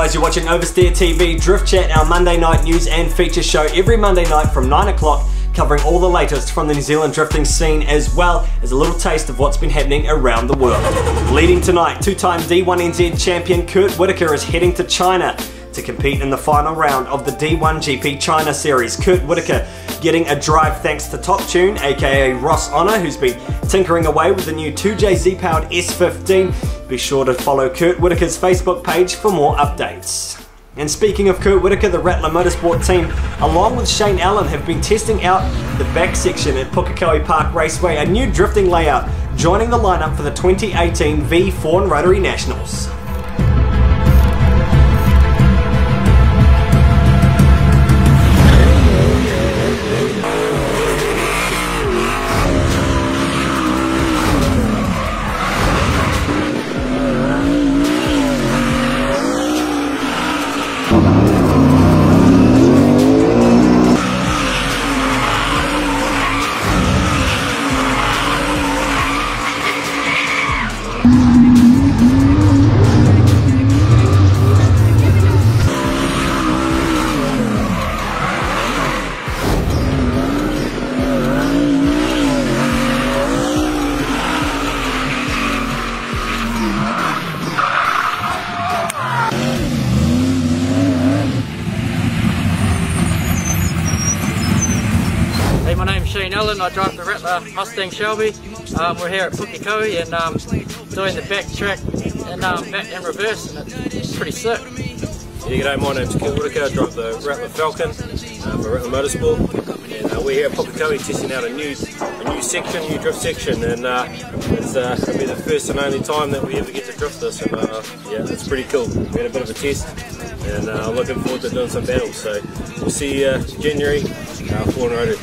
guys, you're watching Oversteer TV Drift Chat, our Monday night news and feature show every Monday night from 9 o'clock, covering all the latest from the New Zealand drifting scene as well as a little taste of what's been happening around the world. Leading tonight, two-time D1NZ Champion Curt Whittaker is heading to China to compete in the final round of the D1GP China series. Curt Whittaker getting a drive thanks to Top Tune, aka Ross Honor, who's been tinkering away with the new 2JZ powered S15. Be sure to follow Curt Whittaker's Facebook page for more updates. And speaking of Curt Whittaker, the Rattla Motorsport team, along with Shane Allen, have been testing out the back section at Pukekohe Raceway, a new drifting layout, joining the lineup for the 2018 V4 Rotary Nationals. Hey, my name's Shane Allen, I drive the Rattla Mustang Shelby. We're here at Pukekohe and doing the back track and back and reverse, and it's pretty sick. Yeah, g'day, my name's Curt Whittaker, I drive the Rattla Falcon for Rattla Motorsport, and we're here at Pukekohe testing out a new section, new drift section, and it's going to be the first and only time that we ever get to drift this, and yeah, it's pretty cool. We had a bit of a test, and I'm looking forward to doing some battles, so we'll see you January, 4 Rotary.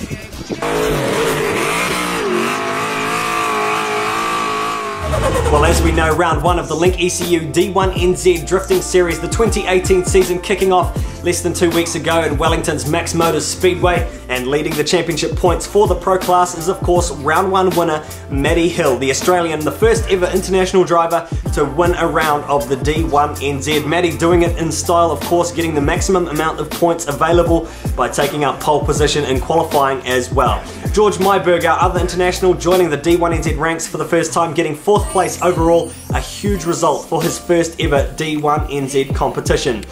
Well, as we know, round one of the Link ECU D1NZ Drifting Series, the 2018 season kicking off less than 2 weeks ago at Wellington's Max Motors Speedway, and leading the championship points for the pro class is of course round one winner MattyHill, the Australian, the first ever international driver to win a round of the D1NZ. Matty doing it in style, of course, getting the maximum amount of points available by taking up pole position in qualifying as well. George Myberg, our other international, joining the D1NZ ranks for the first time, getting 4th place overall, a huge result for his first ever D1NZ competition.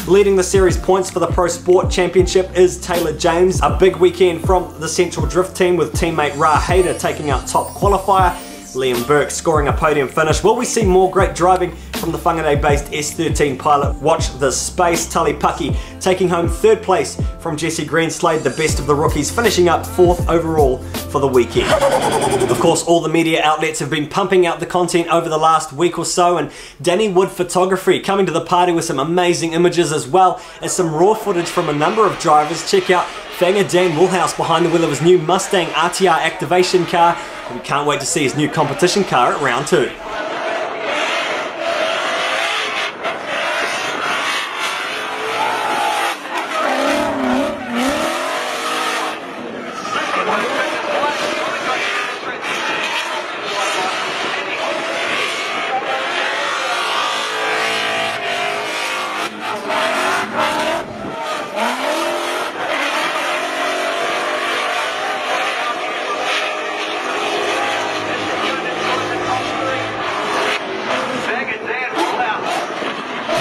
Leading the series points for the Pro Sport Championship is Taylor James. A big weekend from the Central Drift team with teammate Ra Hayder taking out top qualifier. Liam Burke scoring a podium finish. Will we see more great driving from the Fanga Dan based S13 pilot? Watch this space. Tully Pucky taking home 3rd place from Jesse Greenslade, the best of the rookies, finishing up 4th overall for the weekend. Of course, all the media outlets have been pumping out the content over the last week or so, and Danny Wood Photography coming to the party with some amazing images as well as some raw footage from a number of drivers. Check out Fanga Dan Woolhouse behind the wheel of his new Mustang RTR activation car. We can't wait to see his new competition car at round 2.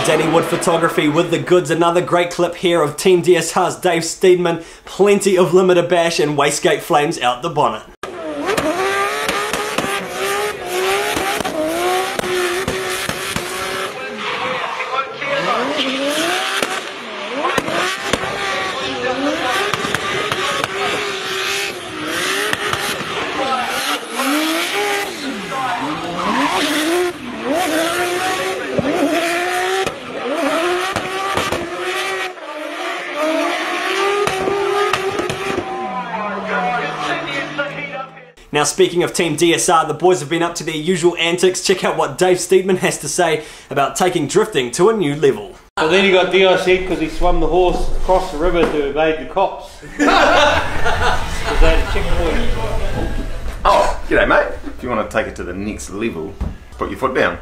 Danny Wood Photography with the goods. Another great clip here of Team DSR's Dave Steedman. Plenty of limiter bash and wastegate flames out the bonnet. Now, speaking of Team DSR, the boys have been up to their usual antics. Check out what Dave Steedman has to say about taking drifting to a new level. Well, then he got DIC because he swum the horse across the river to evade the cops. Because they had a checkpoint. Oh, g'day mate. If you want to take it to the next level, put your foot down.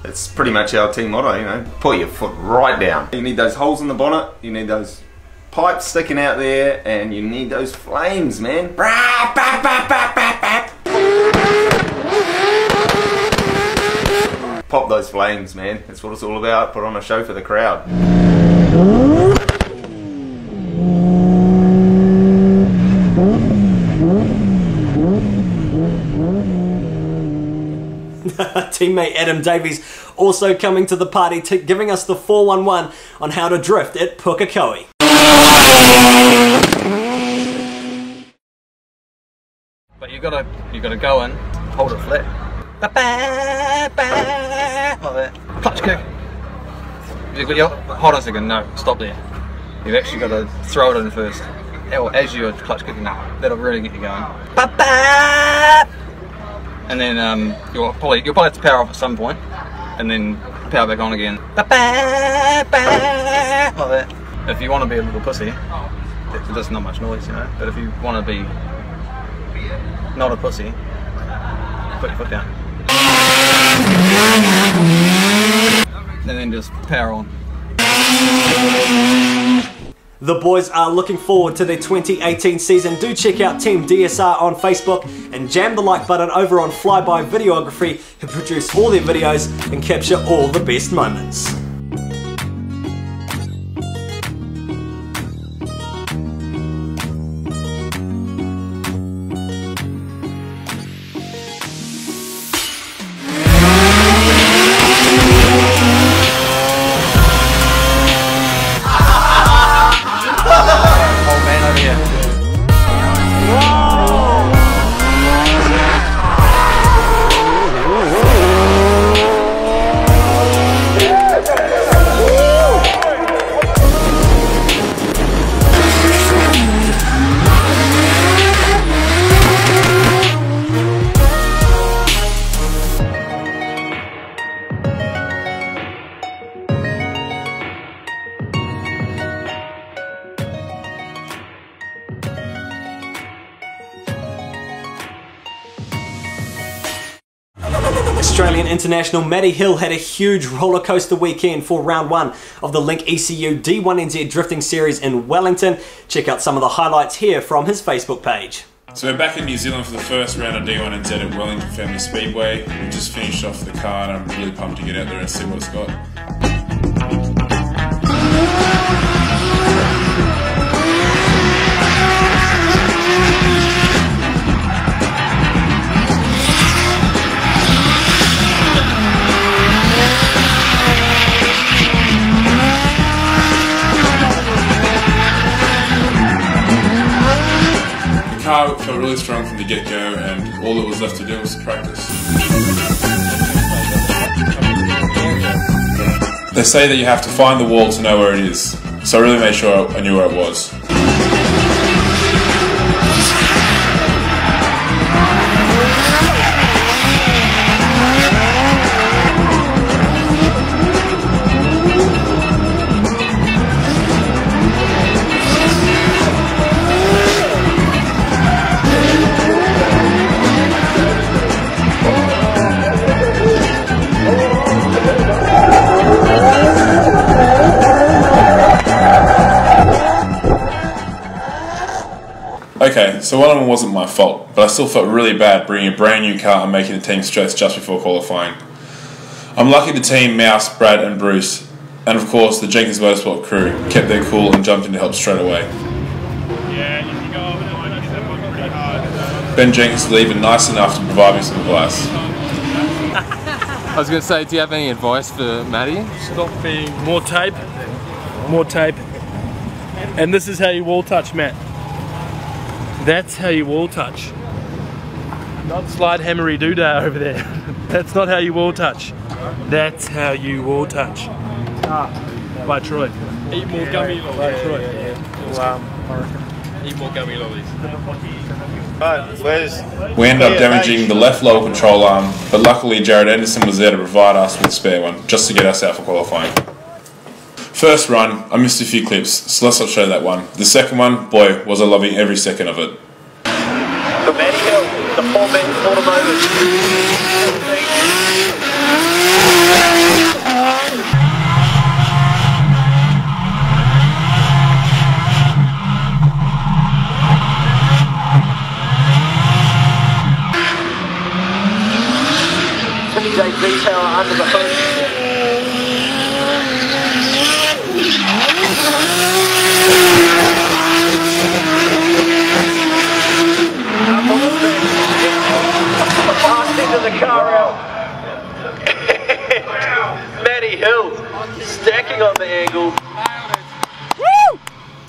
It's pretty much our team motto, you know, put your foot right down. You need those holes in the bonnet, you need those pipes sticking out there, and you need those flames, man. Pop those flames, man. That's what it's all about. Put on a show for the crowd. Teammate Adam Davies also coming to the party, giving us the 411 on how to drift at Pukekohe. But you gotta go in, hold it flat. Like that. Clutch kick. Hold on a second, no, stop there. You've actually got to throw it in first. As you're clutch kicking up, that'll really get you going. And then you'll probably have to power off at some point, and then power back on again. Like that. If you want to be a little pussy, there's not much noise, you know. But if you want to be not a pussy, put your foot down. And then just power on. The boys are looking forward to their 2018 season. Do check out Team DSR on Facebook and jam the like button over on Flyby Videography, who produce all their videos and capture all the best moments. Australian international MattyHill had a huge roller coaster weekend for round 1 of the Link ECU D1NZ Drifting Series in Wellington. Check out some of the highlights here from his Facebook page. So we're back in New Zealand for the first round of D1NZ at Wellington Family Speedway. We just finished off the car and I'm really pumped to get out there and see what it's got. The car felt really strong from the get-go and all that was left to do was practice. They say that you have to find the wall to know where it is, so I really made sure I knew where it was. Okay, so one of them wasn't my fault, but I still felt really bad bringing a brand new car and making the team stress just before qualifying. I'm lucky the team, Mouse, Brad and Bruce, and of course the D1NZ Motorsport crew, kept their cool and jumped in to help straight away. Yeah, you can go over there and that one pretty hard. Ben Jenkins was even nice enough to provide me some advice. I was going to say, do you have any advice for Matty? Stop being more tape, and this is how you wall touch, Matt. That's how you wall touch. Not slide hammery doodah over there. That's not how you wall touch. That's how you wall touch. By Troy. Eat more gummy lollies. By Troy. Eat more gummy lollies. We ended up damaging the left lower control arm, but luckily Jared Anderson was there to provide us with a spare one, just to get us out for qualifying. First run, I missed a few clips, so let's not show that one. The second one, boy, was I loving every second of it. The MattyHill, the 4-man automotive. Detail under the hood. Passing to the car out. MattyHill stacking on the angle. Woo!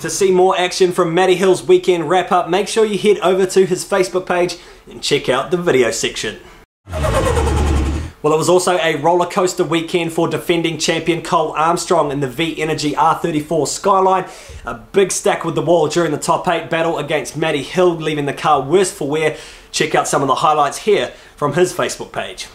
To see more action from MattyHill's weekend wrap up, make sure you head over to his Facebook page and check out the video section. Well, it was also a roller coaster weekend for defending champion Cole Armstrong in the V Energy R34 Skyline. A big stack with the wall during the top 8 battle against MattyHill, leaving the car worse for wear. Check out some of the highlights here from his Facebook page.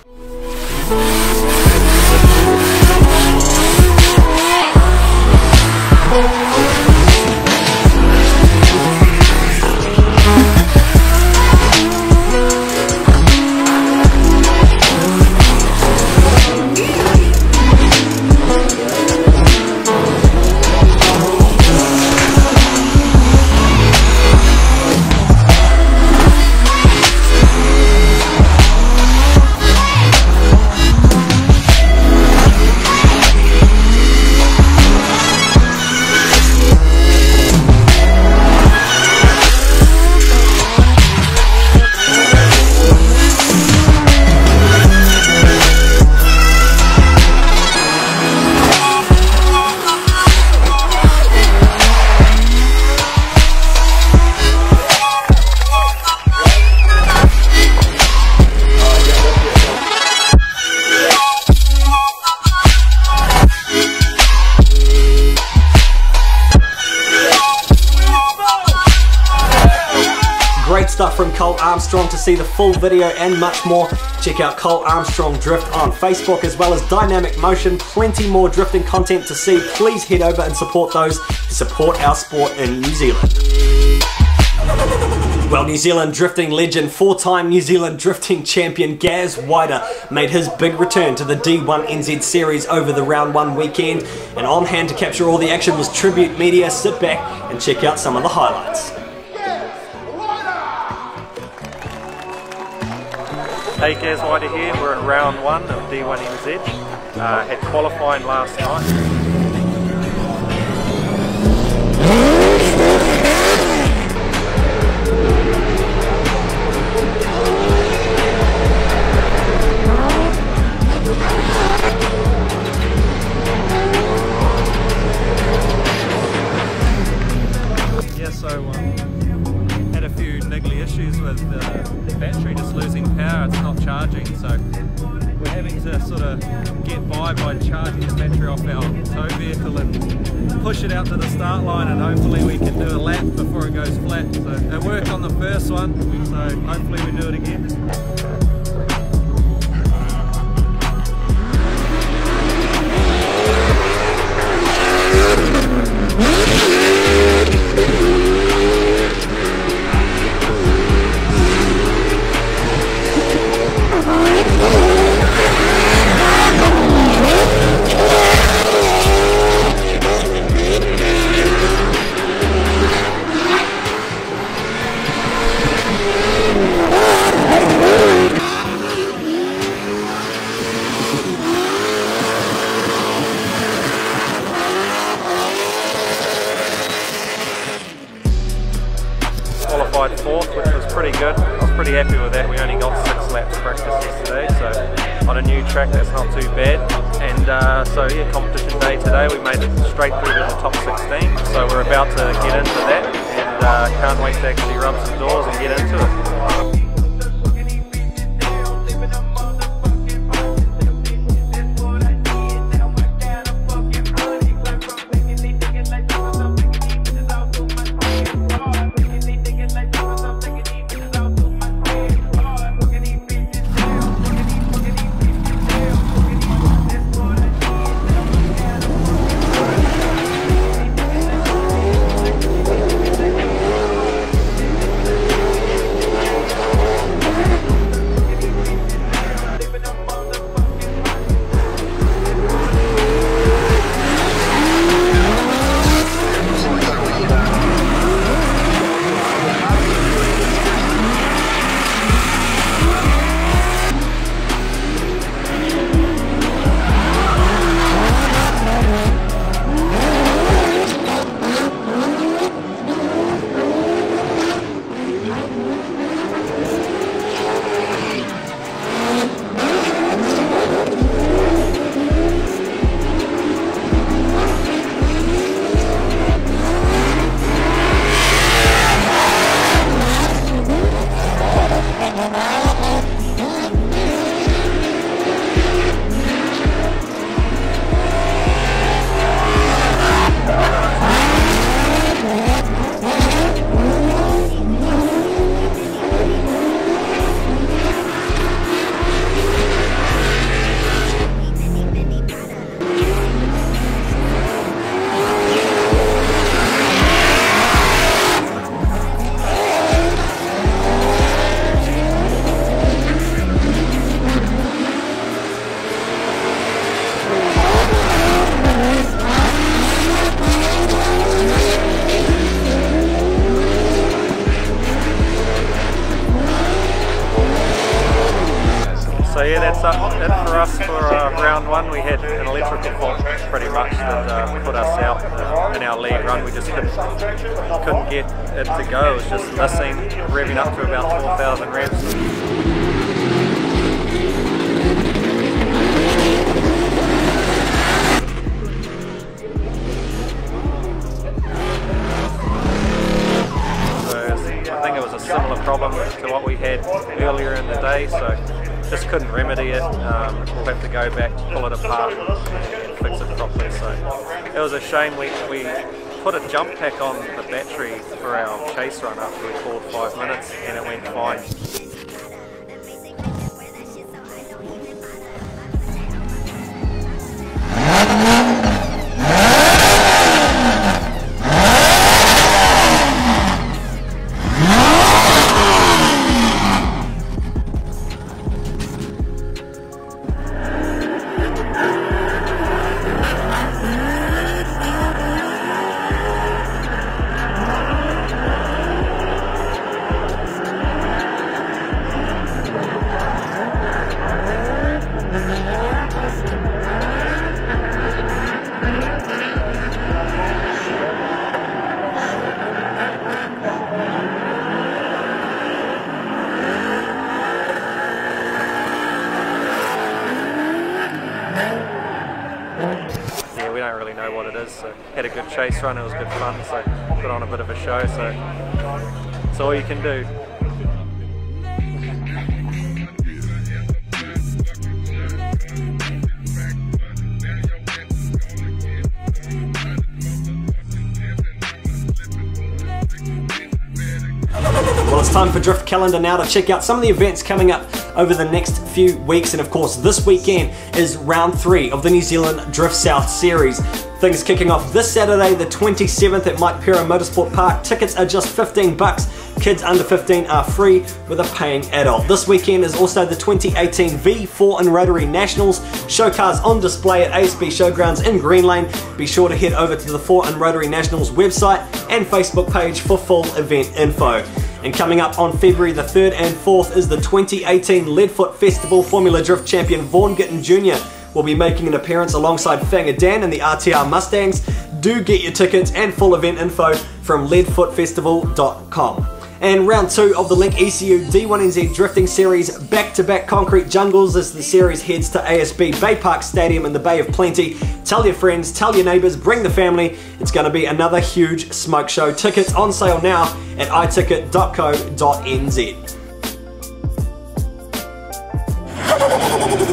Great stuff from Cole Armstrong. To see the full video and much more, check out Cole Armstrong Drift on Facebook, as well as Dynamic Motion. Plenty more drifting content to see. Please head over and support those to support our sport in New Zealand. Well, New Zealand drifting legend, 4-time New Zealand drifting champion Gaz Whittaker made his big return to the D1NZ series over the round 1 weekend, and on hand to capture all the action was Tribute Media. Sit back and check out some of the highlights. Hey, Gaz Whittaker here. We're at round 1 of D1NZ. Had qualifying last night. Yeah, so had a few niggly issues with the battery just losing power. It's not charging, so we're having to sort of get by charging the battery off our tow vehicle and push it out to the start line, and hopefully we can do a lap before it goes flat. So it worked on the first one, so hopefully we do it again. Qualified 4th, which was pretty good. I was pretty happy with that. We only got 6 laps practice yesterday, so on a new track that's not too bad. And so yeah, competition day today, we made it straight through to the top 16, so we're about to get into that, and can't wait to actually rub some doors and get into it. it for us for round one. We had an electrical fault pretty much that put us out in our lead run. We just couldn't get it to go. It was just missing, revving up to about 4,000 revs. I think it was a similar problem to what we had earlier in the day, so just couldn't remedy it. We'll have to go back, pull it apart and fix it properly. So it was a shame. We put a jump pack on the battery for our chase run after we called 5 minutes and it went fine. Yeah, we don't really know what it is, so had a good chase run, it was good fun, so put on a bit of a show, so it's all you can do. Well, it's time for Drift Calendar now to check out some of the events coming up over the next few weeks, and of course this weekend is round 3 of the New Zealand Drift South series. Things kicking off this Saturday the 27th at MattyHill Motorsport Park. Tickets are just $15. Kids under 15 are free with a paying adult. This weekend is also the 2018 V4 and Rotary Nationals. Show cars on display at ASB Showgrounds in Green Lane. Be sure to head over to the 4 and Rotary Nationals website and Facebook page for full event info. And coming up on February the 3rd and 4th is the 2018 Leadfoot Festival. Formula Drift champion Vaughn Gittin Jr. will be making an appearance alongside Fanga Dan and the RTR Mustangs. Do get your tickets and full event info from leadfootfestival.com. And round 2 of the Link ECU D1NZ Drifting Series back-to-back concrete jungles as the series heads to ASB Bay Park Stadium in the Bay of Plenty. Tell your friends, tell your neighbours, bring the family. It's going to be another huge smoke show. Tickets on sale now at iticket.co.nz.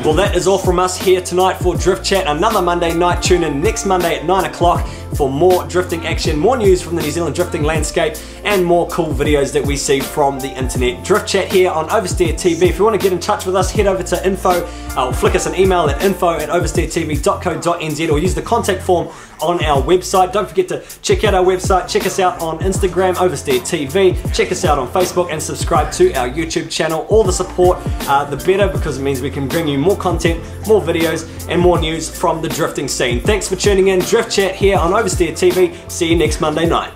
Well, that is all from us here tonight for Drift Chat. Another Monday night. Tune in next Monday at 9 o'clock for more drifting action, more news from the New Zealand drifting landscape, and more cool videos that we see from the internet. Drift Chat here on Oversteer TV. If you want to get in touch with us, head over to info, or flick us an email at info@oversteertv.co.nz, or use the contact form on our website. Don't forget to check out our website, check us out on Instagram, Oversteer TV, check us out on Facebook, and subscribe to our YouTube channel. All the support, the better, because it means we can bring you more content, more videos, and more news from the drifting scene. Thanks for tuning in. Drift Chat here on Oversteer TV. See you next Monday night.